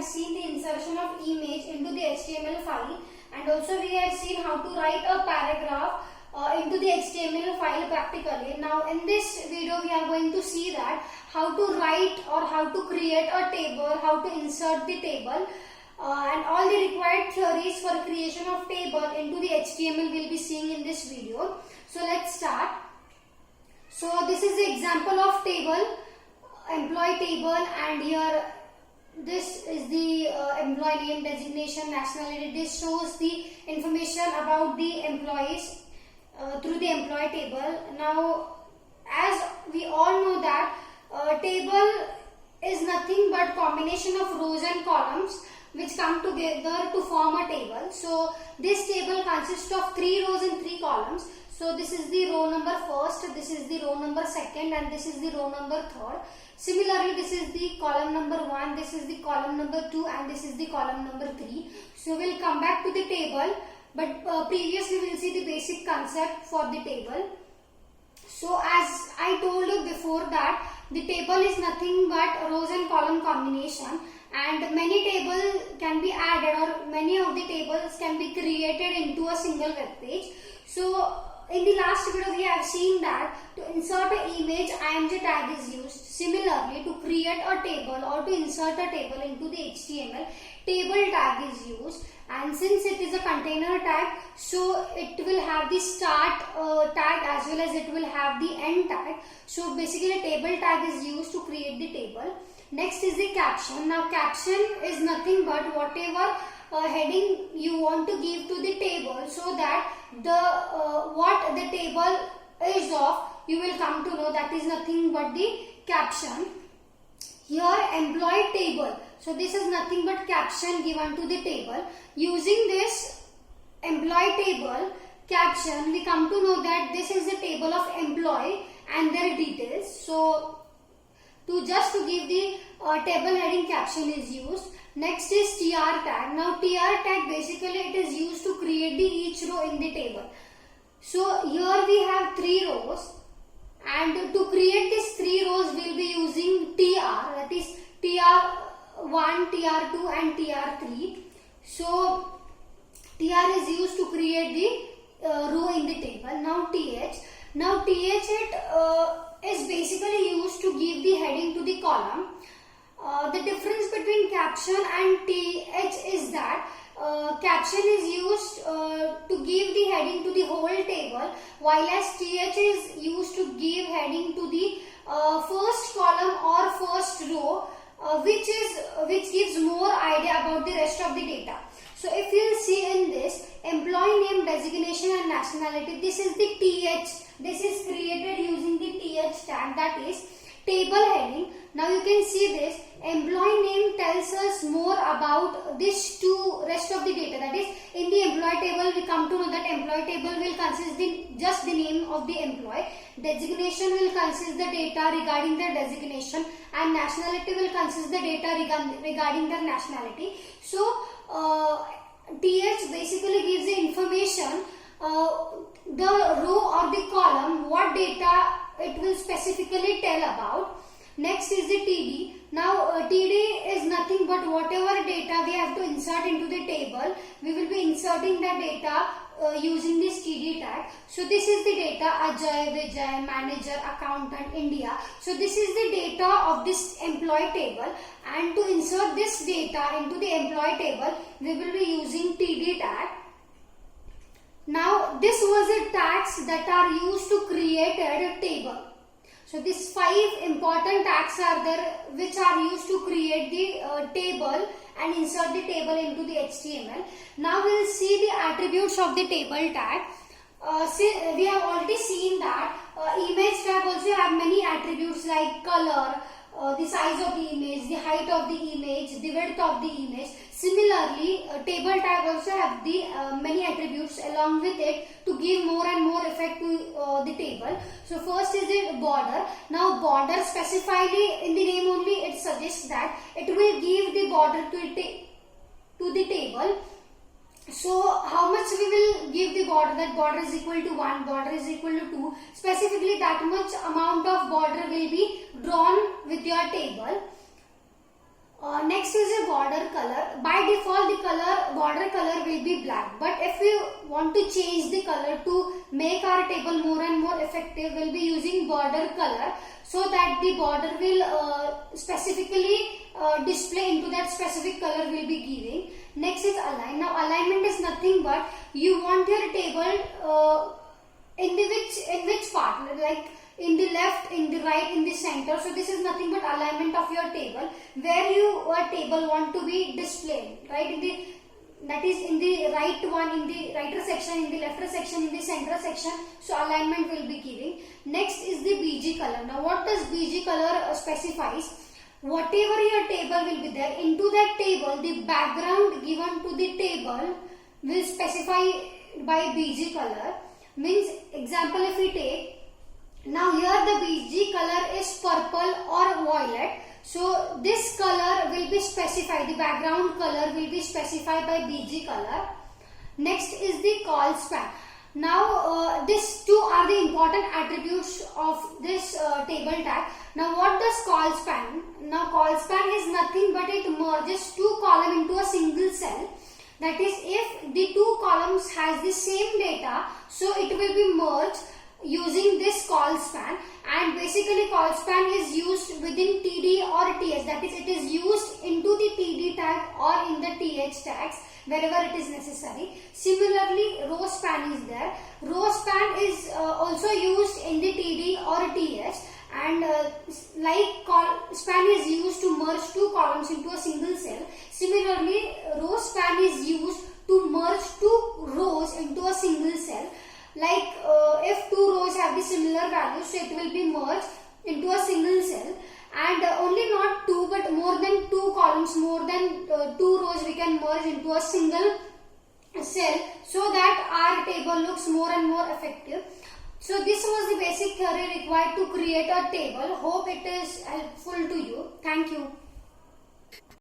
seen the insertion of image into the HTML file, and also we have seen how to write a paragraph into the HTML file practically. Now in this video we are going to see that how to write or how to create a table, how to insert the table, and all the required theories for creation of table into the HTML will be seeing in this video. So let's start. So this is the example of table, employee table, and here this is the employee name, designation, nationality. This shows the information about the employees through the employee table. Now as we all know that table is nothing but combination of rows and columns which come together to form a table. So this table consists of 3 rows and 3 columns. So this is the row number first, this is the row number second, and this is the row number third. Similarly, this is the column number 1, this is the column number 2, and this is the column number 3. So we'll come back to the table, but previously we'll see the basic concept for the table. So as I told you before that the table is nothing but rows and column combination, and many tables can be added, or many of the tables can be created into a single web page. So in the last video we have seen that to insert an image img tag is used. Similarly, to create a table or to insert a table into the HTML, table tag is used, and since it is a container tag, so it will have the start tag as well as it will have the end tag. So basically table tag is used to create the table. Next is the caption. Now caption is nothing but whatever heading you want to give to the table, so that the what the table is of, you will come to know that is nothing but the caption. Here employee table, so this is nothing but caption given to the table. Using this employee table caption, we come to know that this is the table of employee and their details. So to give the table heading caption is used. Next is tr tag. Now tr tag basically it is used to create the each row in the table. So here we have 3 rows, and to create these 3 rows we will be using tr, that is tr1, tr2 and tr3. So tr is used to create the row in the table. Now th. Now th is basically used to give the heading to the column. The difference between caption and th is that caption is used to give the heading to the whole table, while as th is used to give heading to the first column or first row, which gives more idea about the rest of the data. So if you will see in this employee name, designation and nationality, this is the th. This is created using the th tag, that is table heading. Now you can see this employee name tells us more about this two rest of the data, that is in the employee table we come to know that employee table will consist just the name of the employee, designation will consist the data regarding their designation, and nationality will consist the data regarding their nationality. So th basically gives the information, the row or the column, what data it will specifically tell about. Next is the td. Now td is nothing but whatever data we have to insert into the table, we will be inserting the data using this td tag. So this is the data Ajay, Vijay, manager, accountant, India. So this is the data of this employee table, and to insert this data into the employee table we will be using td tag. Now this was the tags that are used to create a table. So these 5 important tags are there which are used to create the table and insert the table into the HTML. Now we will see the attributes of the table tag. We have already seen that image tag also have many attributes like color, the size of the image, the height of the image, the width of the image. Similarly, table tag also have the many attributes along with it to give more and more effect to the table. So first is the border. Now border specifically in the name only it suggests that it will give the border to the table. So how much we will give the border? That border is equal to 1, border is equal to 2. Specifically that much amount of border will be drawn with your table. Next is a border color. By default, the border color will be black. But if we want to change the color to make our table more and more effective, we'll be using border color, so that the border will specifically display into that specific color we'll be giving. Next is align. Now alignment is nothing but you want your table in which part, like in the left, in the right, in the center. So this is nothing but alignment of your table, where your table want to be displayed, right? That is in the right one, in the righter section, in the lefter section, in the center section. So alignment will be giving. Next is the BG color. Now what does BG color specifies? Whatever your table will be there, into that table, the background given to the table will specify by BG color. Means, example, if we take, now here the BG color is purple or violet. So this color will be specified, the background color will be specified by BG color. Next is the call span. Now these two are the important attributes of this table tag. Now what does call span? Now call span is nothing but it merges two columns into a single cell. That is, if the two columns has the same data, so it will be merged using this call span. And basically call span is used within TD or TH, that is, it is used into the TD tag or in the TH tags wherever it is necessary. Similarly, row span is there. Row span is also used in the TD or TH, and like call span is used to merge two columns into a single cell. Similarly, row span is used to merge two rows into a single cell. Like if two rows have the similar values, so it will be merged into a single cell. And only not two, but more than two columns, more than two rows we can merge into a single cell, so that our table looks more and more effective. So this was the basic theory required to create a table. Hope it is helpful to you. Thank you.